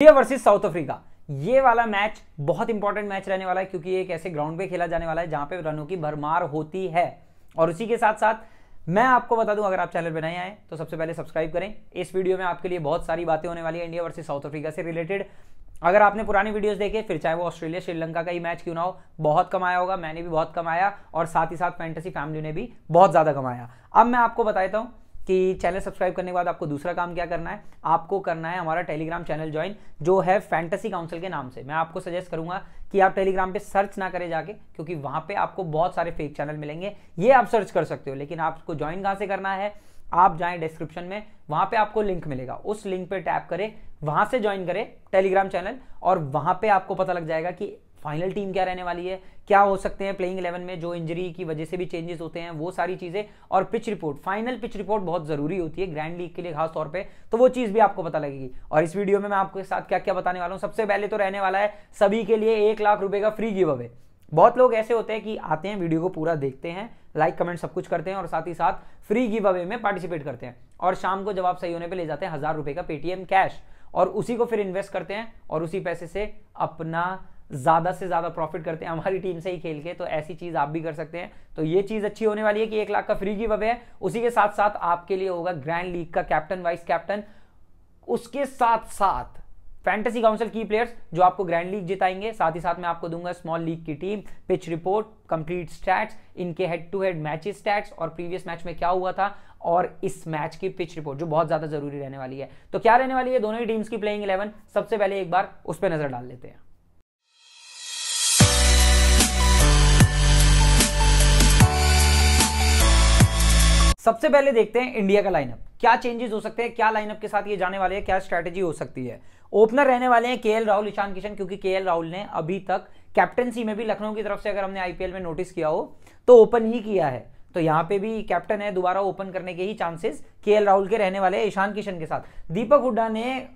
India versus south Africa, ये वाला match बहुत इंपॉर्टेंट मैच रहने वाला है क्योंकि एक ऐसे ग्राउंड पे खेला जाने वाला है जहां पे रनों की भरमार होती है। और उसी के साथ साथ मैं आपको बता दूं, अगर आप चैनल पर नए आए तो सबसे पहले सब्सक्राइब करें। इस वीडियो में आपके लिए बहुत सारी बातें होने वाली है इंडिया वर्सेस साउथ अफ्रीका से रिलेटेड। अगर आपने पुरानी वीडियोस देखे, फिर चाहे वो ऑस्ट्रेलिया श्रीलंका का ही मैच क्यों ना हो, बहुत कमाया होगा, मैंने भी बहुत कमाया और साथ ही साथ फैंटेसी फैमिली ने भी बहुत ज्यादा कमाया। अब मैं आपको बताता हूं कि चैनल सब्सक्राइब करने के बाद आपको दूसरा काम क्या करना है। आपको करना है हमारा टेलीग्राम चैनल ज्वाइन, जो है फैंटेसी काउंसिल के नाम से। मैं आपको सजेस्ट करूंगा कि आप टेलीग्राम पे सर्च ना करें जाके, क्योंकि वहां पे आपको बहुत सारे फेक चैनल मिलेंगे। ये आप सर्च कर सकते हो, लेकिन आपको ज्वाइन कहां से करना है, आप जाएं डिस्क्रिप्शन में, वहां पे आपको लिंक मिलेगा, उस लिंक पे टैप करें, वहां से ज्वाइन करें टेलीग्राम चैनल, और वहां पे आपको पता लग जाएगा कि फाइनल टीम क्या रहने वाली है, क्या हो सकते हैं प्लेइंग 11 में, जो इंजरी की वजह से भी चेंजेस होते हैं, वो सारी चीजें, और pitch report, final pitch report बहुत जरूरी होती है ग्रैंड लीग के लिए खास तौर पे, तो वो चीज भी आपको पता लगेगी। और इस वीडियो में मैं आपके साथ क्या क्या बताने वाला हूं, सबसे पहले तो रहने वाला है सभी के लिए 1 लाख रुपए का फ्री गिव अवे। बहुत लोग ऐसे होते हैं कि आते हैं, वीडियो को पूरा देखते हैं, लाइक कमेंट सब कुछ करते हैं और साथ ही साथ फ्री गिव अवे में पार्टिसिपेट करते हैं, और शाम को जवाब सही होने पे ले जाते हैं 1000 रुपए का पेटीएम कैश, और उसी को फिर इन्वेस्ट करते हैं और उसी पैसे से अपना ज्यादा से ज्यादा प्रॉफिट करते हैं हमारी टीम से ही खेल के। तो ऐसी चीज आप भी कर सकते हैं। तो ये चीज अच्छी होने वाली है कि 1 लाख का फ्री गिव अवे है। उसी के साथ साथ आपके लिए होगा ग्रैंड लीग का कैप्टन वाइस कैप्टन, उसके साथ साथ फैंटेसी काउंसिल की प्लेयर्स जो आपको ग्रैंड लीग जिताएंगे, साथ ही साथ मैं आपको दूंगा स्मॉल लीग की team, pitch report, complete stats, इनके head to head matches stats, और प्रीवियस मैच में क्या हुआ था, और इस मैच की पिच रिपोर्ट जो बहुत ज्यादा जरूरी रहने वाली है। तो क्या रहने वाली है दोनों ही टीम्स की प्लेइंग 11, सबसे पहले एक बार उस पर नजर डाल लेते हैं। सबसे पहले देखते हैं इंडिया का लाइनअप, क्या चेंजेस हो सकते हैं, क्या लाइनअप के साथ ये जाने वाले हैं, क्या स्ट्रैटेजी हो सकती है। ओपनर रहने वाले हैं केएल राहुल, ईशान किशन, क्योंकि केएल राहुल ने अभी तक कैप्टनसी में भी लखनऊ की तरफ से, अगर हमने आईपीएल में नोटिस किया हो तो ओपन ही किया है, तो यहां पे भी कैप्टन है, दोबारा ओपन करने के ही चांसेस केएल राहुल के रहने वाले हैं ईशान किशन के साथ। दीपक हुड्डा ने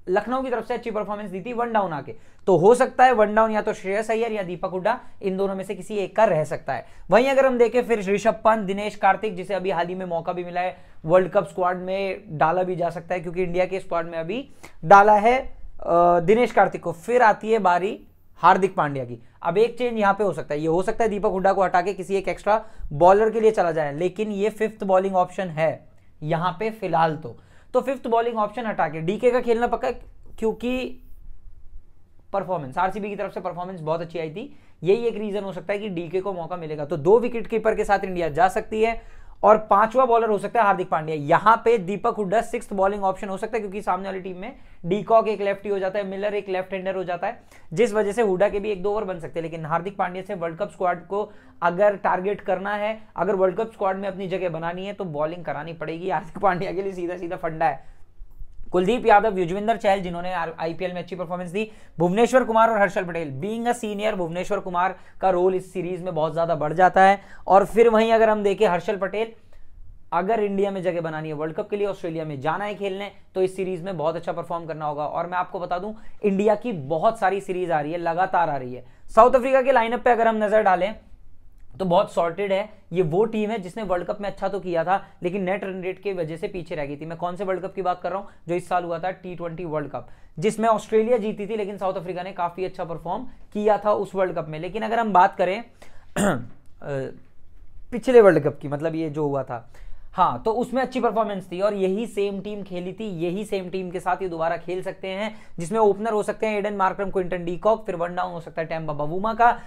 लखनऊ की तरफ से अच्छी परफॉर्मेंस दी थी वन डाउन आके, तो हो सकता है वन डाउन या तो श्रेयस अय्यर या दीपक हुड्डा, इन दोनों में से किसी एक का रह सकता है। वहीं अगर हम देखें फिर ऋषभ पंत, दिनेश कार्तिक, जिसे अभी हाल ही में मौका भी मिला है वर्ल्ड कप स्क्वाड में डाला भी जा सकता है, क्योंकि इंडिया के स्क्वाड में अभी डाला है दिनेश कार्तिक को। फिर आती है बारी हार्दिक पांड्या की। अब एक चेंज यहां पे हो सकता है, ये हो सकता है दीपक हुड्डा को हटा के किसी एक एक्स्ट्रा बॉलर के लिए चला जाए, लेकिन ये 5th बॉलिंग ऑप्शन है यहां पे फिलहाल। तो 5th बॉलिंग ऑप्शन हटा के डीके का खेलना पक्का, क्योंकि परफॉर्मेंस आरसीबी की तरफ से परफॉर्मेंस बहुत अच्छी आई थी, यही एक रीजन हो सकता है कि डीके को मौका मिलेगा। तो 2 विकेट कीपर के साथ इंडिया जा सकती है, और 5वां बॉलर हो सकता है हार्दिक पांड्या। यहां पे दीपक हुड्डा 6th बॉलिंग ऑप्शन हो सकता है, क्योंकि सामने वाली टीम में डीकॉक एक लेफ्टी हो जाता है, मिलर एक लेफ्ट हैंडर हो जाता है, जिस वजह से हुड्डा के भी 1-2 ओवर बन सकते हैं। लेकिन हार्दिक पांड्या से वर्ल्ड कप स्क्वाड को अगर टारगेट करना है, अगर वर्ल्ड कप स्क्वाड में अपनी जगह बनानी है, तो बॉलिंग करानी पड़ेगी हार्दिक पांड्या के लिए, सीधा सीधा फंडा है। कुलदीप यादव, युजवेंद्र चहल, जिन्होंने आईपीएल में अच्छी परफॉर्मेंस दी, भुवनेश्वर कुमार और Harshal Patel. Being a senior, Bhuvneshwar Kumar का रोल इस सीरीज में बहुत ज्यादा बढ़ जाता है। और फिर वहीं अगर हम देखें हर्षल पटेल, अगर इंडिया में जगह बनानी है वर्ल्ड कप के लिए, ऑस्ट्रेलिया में जाना है खेलने, तो इस सीरीज में बहुत अच्छा परफॉर्म करना होगा। और मैं आपको बता दूं, इंडिया की बहुत सारी सीरीज आ रही है, लगातार आ रही है। साउथ अफ्रीका के लाइनअप पे अगर हम नजर डालें तो बहुत सॉर्टेड है। ये वो टीम है जिसने वर्ल्ड कप में अच्छा तो किया था, लेकिन नेट रन रेट की वजह से पीछे रह गई थी। मैं कौन से वर्ल्ड कप की बात कर रहा हूं, जो इस साल हुआ था T20 वर्ल्ड कप, जिसमें ऑस्ट्रेलिया जीती थी, लेकिन साउथ अफ्रीका ने काफी अच्छा परफॉर्म किया था उस वर्ल्ड कप में। लेकिन अगर हम बात करें पिछले वर्ल्ड कप की, मतलब ये जो हुआ था, हाँ, तो उसमें अच्छी परफॉर्मेंस थी, और यही सेम टीम खेली थी, यही सेम टीम के साथ ये दोबारा खेल सकते हैं, जिसमें ओपनर हो सकते हैं एडन मार्करम, क्विंटन डीकॉक, फिर वन डाउन हो सकता है टेम्बा बवूमा का,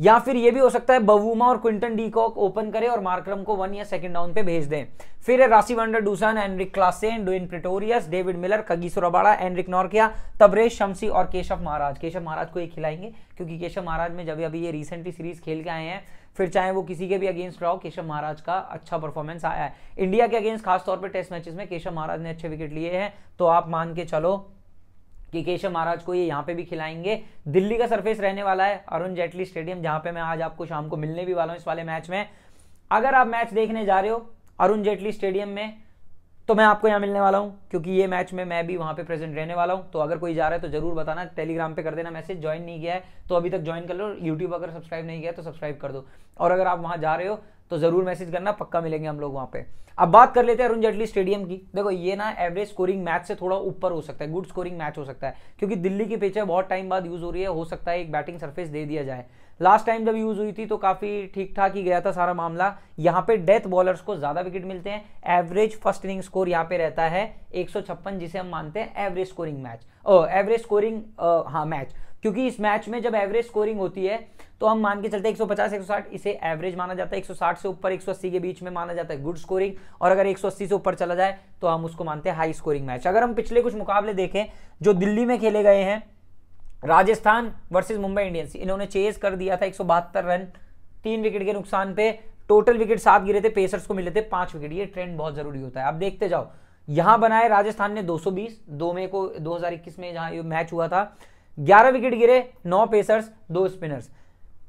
या फिर ये भी हो सकता है बवूमा और क्विंटन डीकॉक ओपन करे और मार्करम को 1 या 2nd डाउन पे भेज दें। फिर Rassie van der Dussen, Anrich Klaasen, Dwaine Pretorius, David Miller, Kagiso Rabada, Anrich Nortje, Tabraiz Shamsi और केशव महाराज। केशव महाराज को ये खिलाएंगे, क्योंकि केशव महाराज में जब अभी ये रिसेंटली सीरीज खेल के आए हैं, फिर चाहे वो किसी के भी अगेंस्ट रहो, केशव महाराज का अच्छा परफॉर्मेंस आया है। इंडिया के अगेंस्ट खासतौर पर टेस्ट मैचेस में केशव महाराज ने अच्छे विकेट लिए हैं, तो आप मान के चलो कि केशव महाराज को ये यहां पे भी खिलाएंगे। दिल्ली का सरफेस रहने वाला है अरुण जेटली स्टेडियम, जहां पे मैं आज आपको शाम को मिलने भी वाला हूं इस वाले मैच में। अगर आप मैच देखने जा रहे हो अरुण जेटली स्टेडियम में, तो मैं आपको यहाँ मिलने वाला हूँ, क्योंकि ये मैच में मैं भी वहाँ पे प्रेजेंट रहने वाला हूँ। तो अगर कोई जा रहा है तो जरूर बताना, टेलीग्राम पे कर देना मैसेज। ज्वाइन नहीं किया है तो अभी तक ज्वाइन कर लो, यूट्यूब अगर सब्सक्राइब नहीं किया है तो सब्सक्राइब कर दो, और अगर आप वहाँ जा रहे हो तो जरूर मैसेज करना, पक्का मिलेंगे हम लोग वहाँ पे। अब बात कर लेते हैं अरुण जेटली स्टेडियम की। देखो ये ना एवरेज स्कोरिंग मैच से थोड़ा ऊपर हो सकता है, गुड स्कोरिंग मैच हो सकता है, क्योंकि दिल्ली की पिच है, बहुत टाइम बाद यूज हो रही है, हो सकता है एक बैटिंग सरफेस दे दिया जाए। लास्ट टाइम जब यूज हुई थी तो काफी ठीक ठाक ही गया था सारा मामला। यहाँ पे डेथ बॉलर्स को ज्यादा विकेट मिलते हैं, एवरेज फर्स्ट इनिंग स्कोर यहाँ पे रहता है 156, जिसे हम मानते हैं average scoring match, average scoring match, क्योंकि इस मैच में जब एवरेज स्कोरिंग होती है तो हम मान के चलते हैं 150 160 इसे एवरेज माना जाता है, 160 से ऊपर 180 के बीच में माना जाता है गुड स्कोरिंग, और अगर 180 से ऊपर चला जाए तो हम उसको मानते हैं हाई स्कोरिंग मैच। अगर हम पिछले कुछ मुकाबले देखें जो दिल्ली में खेले गए हैं, राजस्थान वर्सेस मुंबई इंडियंस, इन्होंने चेज कर दिया था 172 रन 3 विकेट के नुकसान पे, टोटल विकेट 7 गिरे थे, पेसर्स को मिले थे 5 विकेट। ये ट्रेंड बहुत जरूरी होता है, आप देखते जाओ। यहां बनाए राजस्थान ने 220 2 मई को 2021 में जहां ये मैच हुआ था, 11 विकेट गिरे, 9 पेसर्स 2 स्पिनर्स,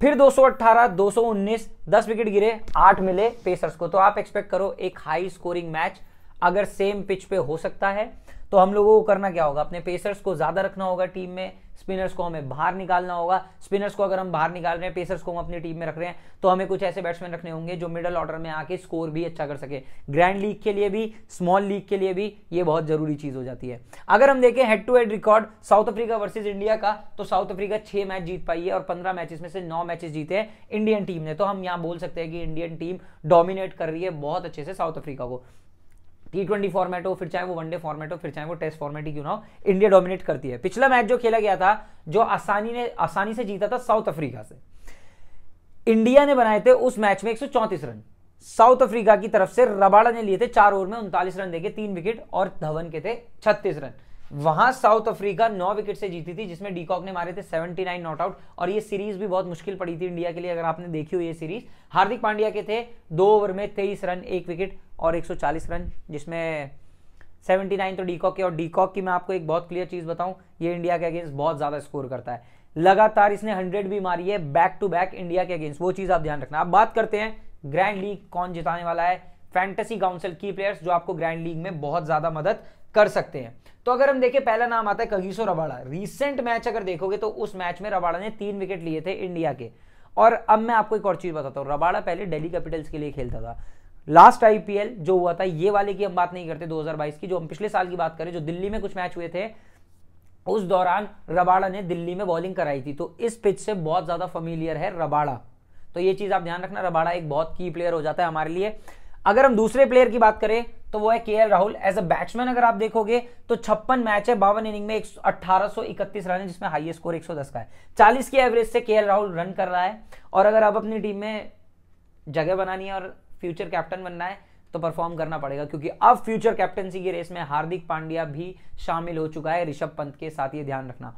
फिर 218 219 10 विकेट गिरे, 8 मिले पेसर्स को। तो आप एक्सपेक्ट करो एक हाई स्कोरिंग मैच अगर सेम पिच पे हो सकता है, तो हम लोगों को करना क्या होगा, अपने पेसर्स को ज्यादा रखना होगा टीम में, स्पिनर्स को हमें बाहर निकालना होगा। स्पिनर्स को अगर हम बाहर निकाल रहे हैं, पेसर्स को हम अपनी टीम में रख रहे हैं, तो हमें कुछ ऐसे बैट्समैन रखने होंगे जो मिडिल ऑर्डर में आके स्कोर भी अच्छा कर सके। ग्रैंड लीग के लिए भी, स्मॉल लीग के लिए भी ये बहुत जरूरी चीज हो जाती है। अगर हम देखें head to head record South Africa versus India का, तो साउथ अफ्रीका 6 मैच जीत पाई है और 15 मैचेस में से 9 मैचेस जीते हैं इंडियन टीम ने। तो हम यहां बोल सकते हैं कि इंडियन टीम डोमिनेट कर रही है बहुत अच्छे से साउथ अफ्रीका को। T20 फॉर्मेट हो, फिर चाहे वो वनडे फॉर्मेट हो, फिर चाहे वो टेस्ट फॉर्मेट ही क्यों ना हो, इंडिया डोमिनेट करती है। पिछला मैच जो खेला गया था, जो आसानी से जीता था साउथ अफ्रीका से, इंडिया ने बनाए थे उस मैच में 134 रन, साउथ अफ्रीका की तरफ से रबाड़ा ने लिए थे 4 ओवर में 39 रन देके 3 विकेट, और धवन के थे 36 रन। वहां साउथ अफ्रीका 9 विकेट से जीती थी, जिसमें डीकॉक ने मारे थे 79 नॉट आउट, और ये सीरीज भी बहुत मुश्किल पड़ी थी इंडिया के लिए। अगर आपने देखी हो ये सीरीज, हार्दिक पांड्या के थे 2 ओवर में 23 रन 1 विकेट और 140 रन, जिसमें 79 तो डीकॉक के। और डीकॉक की मैं आपको एक बहुत क्लियर चीज बताऊं, ये इंडिया के अगेंस्ट बहुत ज्यादा स्कोर करता है, लगातार इसने 100 भी मारी है बैक टू बैक इंडिया के अगेंस्ट, वो चीज आप ध्यान रखना। अब बात करते हैं ग्रैंड लीग कौन जिताने वाला है, फैंटेसी काउंसिल की प्लेयर्स जो आपको ग्रैंड लीग में बहुत ज्यादा मदद कर सकते हैं। तो अगर हम देखें, पहला नाम आता है कगिसो रबाड़ा। रीसेंट मैच अगर देखोगे तो उस मैच में रबाड़ा ने 3 विकेट लिए थे इंडिया के। और अब मैं आपको एक और चीज बताता हूं, रबाड़ा पहले दिल्ली कैपिटल्स के लिए खेलता था। लास्ट आईपीएल जो हुआ था, ये वाले की हम बात नहीं करते 2022 की, जो हम पिछले साल की बात करें, जो दिल्ली में कुछ मैच हुए थे, उस दौरान रबाड़ा ने दिल्ली में बॉलिंग कराई थी। तो इस पिच से बहुत ज्यादा फैमिलियर है रबाड़ा, तो ये चीज आप ध्यान रखना, रबाड़ा एक बहुत की प्लेयर हो जाता है हमारे लिए। अगर हम दूसरे प्लेयर की बात करें तो वो है KL Rahul. As a batsman अगर आप देखोगे तो 56 मैच है, 52 इनिंग में 1831 रन है, जिसमें हाईएस्ट स्कोर 110 का है। 40 की एवरेज से केएल राहुल रन कर रहा है। और अगर आप अपनी टीम में जगह बनानी है और फ्यूचर कैप्टन बनना है तो परफॉर्म करना पड़ेगा, क्योंकि अब फ्यूचर कैप्टनसी की रेस में हार्दिक पांड्या भी शामिल हो चुका है ऋषभ पंत के साथ, ये ध्यान रखना।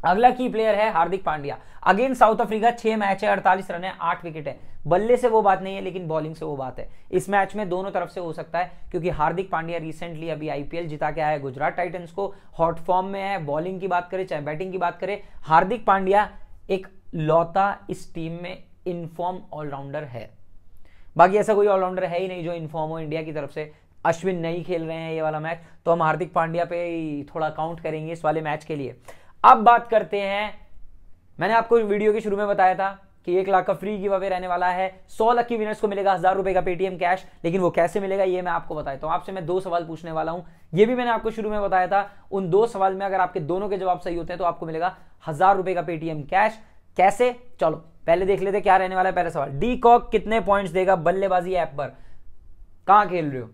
अगला की प्लेयर है Hardik Pandya. Again South Africa 6 match है, 48 रन है, 8 विकेट है। बल्ले से वो बात नहीं है, लेकिन बॉलिंग से वो बात है। इस मैच में दोनों तरफ से हो सकता है, क्योंकि हार्दिक पांड्या रिसेंटली अभी आईपीएल जिता के आया है गुजरात टाइटंस को, हॉट फॉर्म में है। बॉलिंग की बात करें चाहे बैटिंग की बात करें, हार्दिक पांड्या एक लौता इस टीम में इनफॉर्म ऑलराउंडर है। बाकी ऐसा कोई ऑलराउंडर है ही नहीं जो इनफॉर्म हो इंडिया की तरफ से। अश्विन नहीं खेल रहे हैं ये वाला मैच, तो हम हार्दिक पांड्या पे थोड़ा काउंट करेंगे इस वाले मैच के लिए। अब बात करते हैं, मैंने आपको वीडियो के शुरू में बताया था कि 1 लाख का फ्री गिव अवे रहने वाला है, 100 लकी विनर्स को मिलेगा 1000 रुपए का पेटीएम कैश। लेकिन वो कैसे मिलेगा ये मैं आपको बताता हूं। आपसे मैं 2 सवाल पूछने वाला हूं, ये भी मैंने आपको शुरू में बताया था। उन 2 सवाल में अगर आपके दोनों के जवाब सही होते हैं तो आपको मिलेगा 1000 रुपए का पेटीएम कैश। कैसे, चलो पहले देख लेते क्या रहने वाला है। पहला सवाल, डी कॉक कितने पॉइंट्स देगा बल्लेबाजी ऐप पर? कहां खेल रहे हो,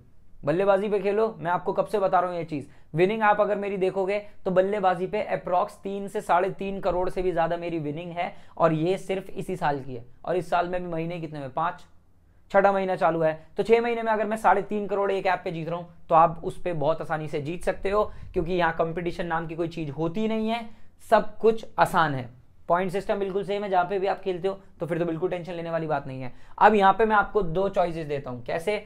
बल्लेबाजी पे खेलो। मैं आपको कब से बता रहा हूं ये चीज। विनिंग आप अगर मेरी देखोगे तो बल्लेबाजी पे अप्रॉक्स 3 से 3.5 करोड़ से भी ज्यादा मेरी विनिंग है, और ये सिर्फ इसी साल की है। और इस साल में भी महीने कितने में, 5, 6 महीना चालू है, तो 6 महीने में अगर मैं 3.5 करोड़ एक ऐप पे जीत रहा हूं तो आप उस पर बहुत आसानी से जीत सकते हो, क्योंकि यहाँ कंपटीशन नाम की कोई चीज होती नहीं है, सब कुछ आसान है। पॉइंट सिस्टम बिल्कुल सेम है जहां पे भी आप खेलते हो, तो फिर तो बिल्कुल टेंशन लेने वाली बात नहीं है। अब यहाँ पे मैं आपको 2 चॉइसेस देता हूं। कैसे,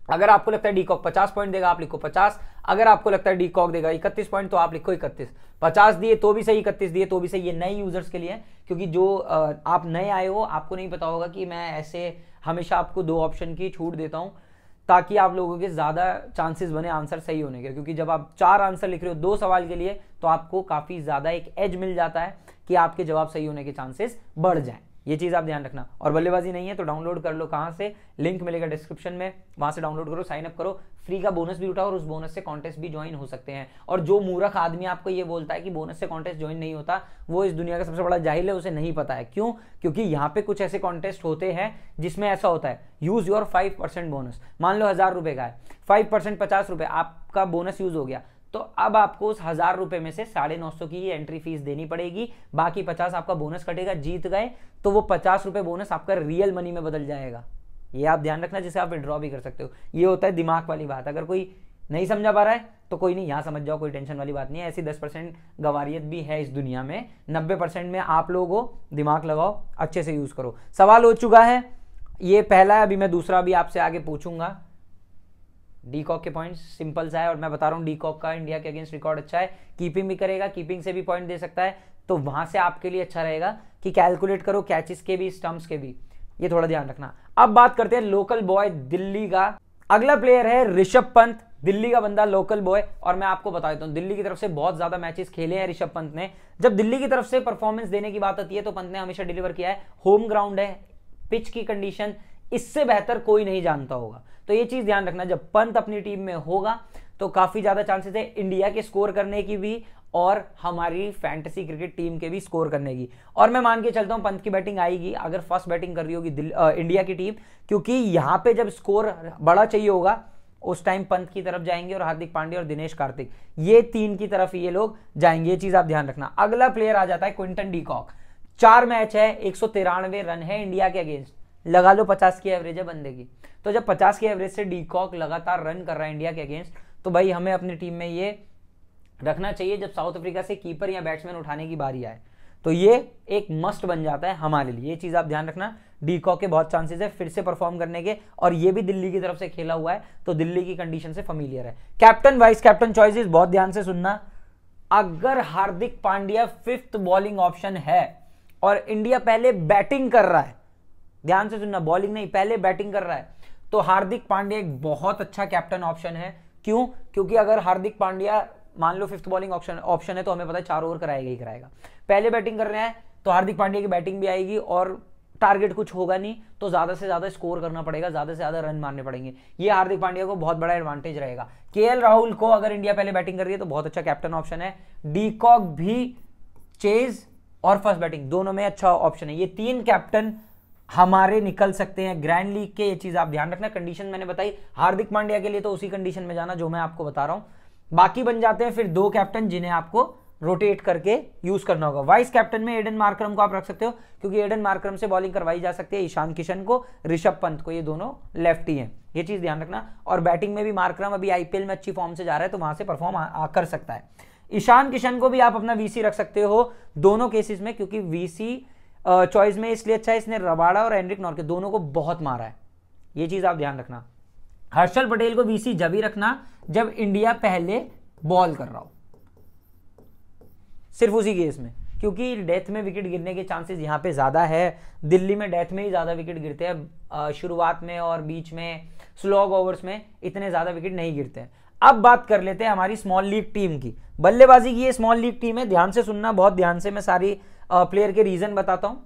अगर आपको लगता है डीकॉक 50 पॉइंट देगा आप लिखो 50, अगर आपको लगता है डीकॉक देगा 31 पॉइंट तो आप लिखो 31। 50 दिए तो भी सही, 31 दिए तो भी सही। ये नए यूजर्स के लिए, क्योंकि जो आप नए आए हो आपको नहीं पता होगा कि मैं ऐसे हमेशा आपको 2 ऑप्शन की छूट देता हूं, ताकि आप लोगों के ज्यादा चांसेस बने आंसर सही होने के, क्योंकि जब आप 4 आंसर लिख रहे हो 2 सवाल के लिए तो आपको काफी ज्यादा एक एज मिल जाता है कि आपके जवाब सही होने के चांसेस बढ़ जाएं। ये चीज आप ध्यान रखना। और बल्लेबाजी नहीं है तो डाउनलोड कर लो, कहां से, लिंक मिलेगा डिस्क्रिप्शन में, वहां से डाउनलोड करो, साइन अप करो, फ्री का बोनस भी उठाओ और उस बोनस से कॉन्टेस्ट भी ज्वाइन हो सकते हैं। और जो मूर्ख आदमी आपको ये बोलता है कि बोनस से कॉन्टेस्ट ज्वाइन नहीं होता, वो इस दुनिया का सबसे बड़ा जाहिल है, उसे नहीं पता है। क्यों? क्योंकि यहाँ पे कुछ ऐसे कॉन्टेस्ट होते हैं जिसमें ऐसा होता है, यूज योर 5% बोनस। मान लो 1000 रुपए का है, 5% 50 रुपए आपका बोनस यूज हो गया, तो अब आपको उस 1000 रुपए में से 950 की एंट्री फीस देनी पड़ेगी, बाकी 50 आपका बोनस कटेगा। जीत गए तो वो 50 रुपए बोनस आपका रियल मनी में बदल जाएगा। ये आप ध्यान रखना, जिसे आप विड्रॉ भी कर सकते हो। ये होता है दिमाग वाली बात। अगर कोई नहीं समझा पा रहा है तो कोई नहीं, यहां समझ जाओ, कोई टेंशन वाली बात नहीं है। ऐसी 10% गवारियत भी है इस दुनिया में, 90% में आप लोग हो, दिमाग लगाओ, अच्छे से यूज करो। सवाल हो चुका है, ये पहला है, अभी मैं दूसरा भी आपसे आगे पूछूंगा। डीकॉक के पॉइंट्स सिंपल सा है और मैं बता रहा हूं डीकॉक का इंडिया के अगेंस्ट रिकॉर्ड अच्छा है, कीपिंग भी करेगा, कीपिंग से भी पॉइंट दे सकता है, तो वहां से आपके लिए अच्छा रहेगा कि कैलकुलेट करो कैचेस के भी, स्टंप्स के भी, ये थोड़ा ध्यान रखना। अब बात करते हैं लोकल बॉय दिल्ली का। अगला प्लेयर है ऋषभ पंत, दिल्ली का बंदा, लोकल बॉय। और मैं आपको बता देता हूं, दिल्ली की तरफ से बहुत ज्यादा मैचेस खेले हैं ऋषभ पंत ने। जब दिल्ली की तरफ से परफॉर्मेंस देने की बात आती है तो पंत ने हमेशा डिलीवर किया है। होम ग्राउंड है, पिच की कंडीशन इससे बेहतर कोई नहीं जानता होगा, तो ये चीज ध्यान रखना। जब पंत अपनी टीम में होगा तो काफी ज्यादा चांसेस है इंडिया के स्कोर करने की भी और हमारी फैंटेसी क्रिकेट टीम के भी स्कोर करने की। और मैं मान के चलता हूं पंत की बैटिंग आएगी अगर फर्स्ट बैटिंग कर रही होगी इंडिया की टीम, क्योंकि यहां पे जब स्कोर बड़ा चाहिए होगा उस टाइम पंत की तरफ जाएंगे और हार्दिक पांड्या और दिनेश कार्तिक, ये 3 की तरफ ये लोग जाएंगे। ये चीज आप ध्यान रखना। अगला प्लेयर आ जाता है क्विंटन डीकॉक। 4 मैच है, 193 रन है इंडिया के अगेंस्ट, लगा लो 50 की एवरेज है बंदे की। तो जब 50 की एवरेज से डीकॉक लगातार रन कर रहा है इंडिया के अगेंस्ट, तो भाई हमें अपनी टीम में ये रखना चाहिए जब साउथ अफ्रीका से कीपर या बैट्समैन उठाने की बारी आए, तो ये एक मस्ट बन जाता है हमारे लिए। ये चीज आप ध्यान रखना। डीकॉक के बहुत चांसेस है फिर से परफॉर्म करने के, और ये भी दिल्ली की तरफ से खेला हुआ है तो दिल्ली की कंडीशन से फेमिलियर है। कैप्टन वाइस कैप्टन चॉइसेस बहुत ध्यान से सुनना। अगर Hardik Pandya 5th bowling option है और इंडिया पहले बैटिंग कर रहा है, ध्यान से सुनना, बॉलिंग नहीं, पहले बैटिंग कर रहा है, तो हार्दिक पांड्या एक बहुत अच्छा कैप्टन ऑप्शन है। क्यों? क्योंकि अगर हार्दिक पांड्या मान लो 5th बॉलिंग ऑप्शन है तो हमें पता है 4 ओवर कराएगा ही कराएगा। पहले बैटिंग कर रहे हैं तो हार्दिक पांड्या की बैटिंग भी आएगी और टारगेट कुछ होगा नहीं, तो ज्यादा से ज्यादा स्कोर करना पड़ेगा, ज्यादा से ज्यादा रन मारने पड़ेंगे। ये हार्दिक पांड्या को बहुत बड़ा एडवांटेज रहेगा। केएल राहुल को अगर इंडिया पहले बैटिंग कर रही है तो बहुत अच्छा कैप्टन ऑप्शन है। डीकॉक भी चेज और फर्स्ट बैटिंग दोनों में अच्छा ऑप्शन है। ये 3 कैप्टन हमारे निकल सकते हैं ग्रैंड लीग के। ये चीज आप ध्यान रखना। कंडीशन मैंने बताई हार्दिक पांड्या के लिए, तो उसी कंडीशन में जाना जो मैं आपको बता रहा हूं। बाकी बन जाते हैं फिर 2 कैप्टन जिन्हें आपको रोटेट करके यूज करना होगा। वाइस कैप्टन में एडन मार्करम को आप रख सकते हो, क्योंकि एडन मार्करम से बॉलिंग करवाई जा सकती है ईशान किशन को, ऋषभ पंत को, ये दोनों लेफ्टी हैं, ये चीज ध्यान रखना। और बैटिंग में भी मार्करम अभी आईपीएल में अच्छी फॉर्म से जा रहा है तो वहां से परफॉर्म कर सकता है। ईशान किशन को भी आप अपना वीसी रख सकते हो दोनों केसेस में, क्योंकि वीसी चॉइस में इसलिए अच्छा है, इसने रबाड़ा और एंड्रिक नॉर्के दोनों को बहुत मारा है। ये चीज आप ध्यान रखना। हर्षल पटेल को वीसी जब ही रखना जब इंडिया पहले बॉल कर रहा हो, सिर्फ उसी केस में, क्योंकि डेथ में विकेट गिरने के चांसेस यहां पे ज्यादा है। दिल्ली में डेथ में ही ज्यादा विकेट गिरते हैं, शुरुआत में और बीच में स्लॉग ओवर्स में इतने ज्यादा विकेट नहीं गिरते हैं। अब बात कर लेते हैं हमारी स्मॉल लीग टीम की। बल्लेबाजी की ये स्मॉल लीग टीम है, ध्यान से सुनना, बहुत ध्यान से। मैं सारी प्लेयर के रीजन बताता हूं,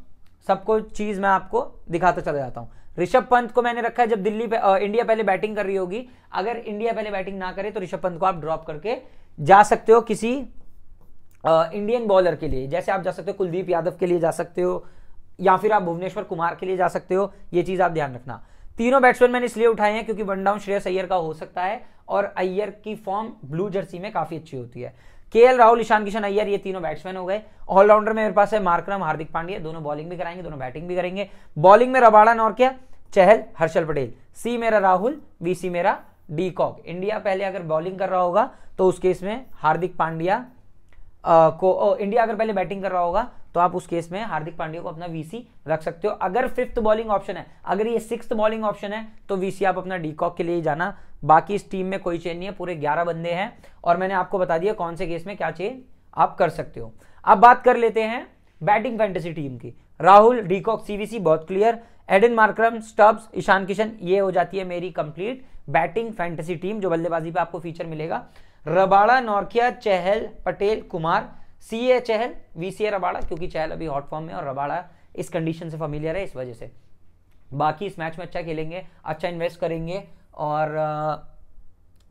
सबको चीज मैं आपको दिखाता चला जाता हूं। ऋषभ पंत को मैंने रखा है जब इंडिया पहले बैटिंग कर रही होगी। अगर इंडिया पहले बैटिंग ना करे तो ऋषभ पंत को आप ड्रॉप करके जा सकते हो किसी इंडियन बॉलर के लिए, जैसे आप जा सकते हो कुलदीप यादव के लिए जा सकते हो, या फिर आप भुवनेश्वर कुमार के लिए जा सकते हो। ये चीज आप ध्यान रखना। तीनों बैट्समैन मैंने इसलिए उठाए हैं क्योंकि वन डाउन श्रेयस अय्यर का हो सकता है और अय्यर की फॉर्म ब्लू जर्सी में काफी अच्छी होती है। केएल राहुल, ईशान किशन, अय्यर, ये तीनों बैट्समैन हो गए। ऑलराउंडर में मेरे पास है मार्करम, हार्दिक पांड्या, दोनों बॉलिंग भी कराएंगे, दोनों बैटिंग भी करेंगे। बॉलिंग में रबाड़ा, नॉर्किया, चहल, हर्षल पटेल। सी मेरा राहुल, बीसी मेरा डीकॉक। इंडिया पहले अगर बॉलिंग कर रहा होगा तो उस केस में हार्दिक पांड्या इंडिया अगर पहले बैटिंग कर रहा होगा तो आप उस केस में हार्दिक पांड्या को अपना वीसी रख सकते हो। अगर 5th बॉलिंग ऑप्शन है, अगर ये 6th बॉलिंग ऑप्शन है तो वीसी आप अपना डीकॉक के लिए ही जाना। बाकी इस टीम में कोई चेंज नहीं है, पूरे 11 बंदे हैं और मैंने आपको बता दिया कौन से केस में क्या चेंज आप कर सकते हो। अब बात कर लेते हैं बैटिंग फैंटेसी टीम की। राहुल, डीकॉक, सीवीसी बहुत clear. Aiden Markram, Stubbs, Ishan Kishan, ये हो जाती है मेरी कंप्लीट बैटिंग फैंटेसी टीम जो बल्लेबाजी पे आपको फीचर मिलेगा। रबाड़ा, नौरकिया, चहल, पटेल, कुमार, सीए चहल, वीसीए रबाड़ा, क्योंकि चहल अभी हॉट फॉर्म में और रबाड़ा इस कंडीशन से फेमिलियर है इस वजह से। बाकी इस मैच में अच्छा खेलेंगे, अच्छा इन्वेस्ट करेंगे। और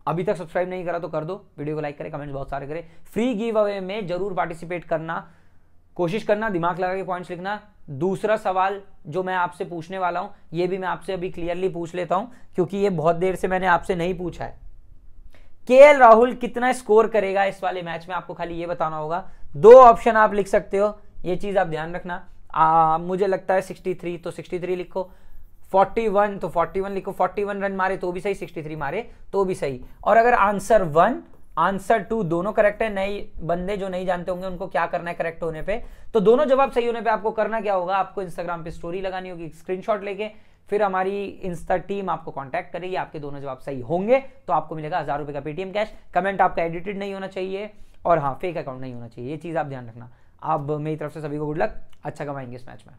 अभी तक सब्सक्राइब नहीं करा तो कर दो, वीडियो को लाइक करें, कमेंट्स बहुत सारे करें। फ्री गिव अवे में जरूर पार्टिसिपेट करना, कोशिश करना, दिमाग लगा के पॉइंट्स लिखना। दूसरा सवाल जो मैं आपसे पूछने वाला हूं, ये भी मैं आपसे अभी क्लियरली पूछ लेता हूं क्योंकि ये बहुत देर से मैंने आपसे नहीं पूछा है। केएल राहुल कितना स्कोर करेगा इस वाले मैच में, आपको खाली ये बताना होगा। 2 ऑप्शन आप लिख सकते हो, ये चीज आप ध्यान रखना। मुझे लगता है 63 तो 63 लिखो, 41 तो 41 लिखो, 41 रन मारे तो भी सही, 63 मारे तो भी सही। और अगर आंसर 1 आंसर 2 दोनों करेक्ट है, नए बंदे जो नहीं जानते होंगे उनको क्या करना है करेक्ट होने पे, तो दोनों जवाब सही होने पे आपको करना क्या होगा, आपको इंस्टाग्राम पे स्टोरी लगानी होगी स्क्रीनशॉट लेके, फिर हमारी इंस्टा टीम आपको कांटेक्ट करेगी। आपके दोनों जवाब सही होंगे तो आपको मिलेगा 1000 रुपए का पेटीएम कैश। कमेंट आपका एडिटेड नहीं होना चाहिए और हाँ फेक अकाउंट नहीं होना चाहिए, ये चीज आप ध्यान रखना। अब मेरी तरफ से सभी को गुड लक, अच्छा कमाएंगे इस मैच में।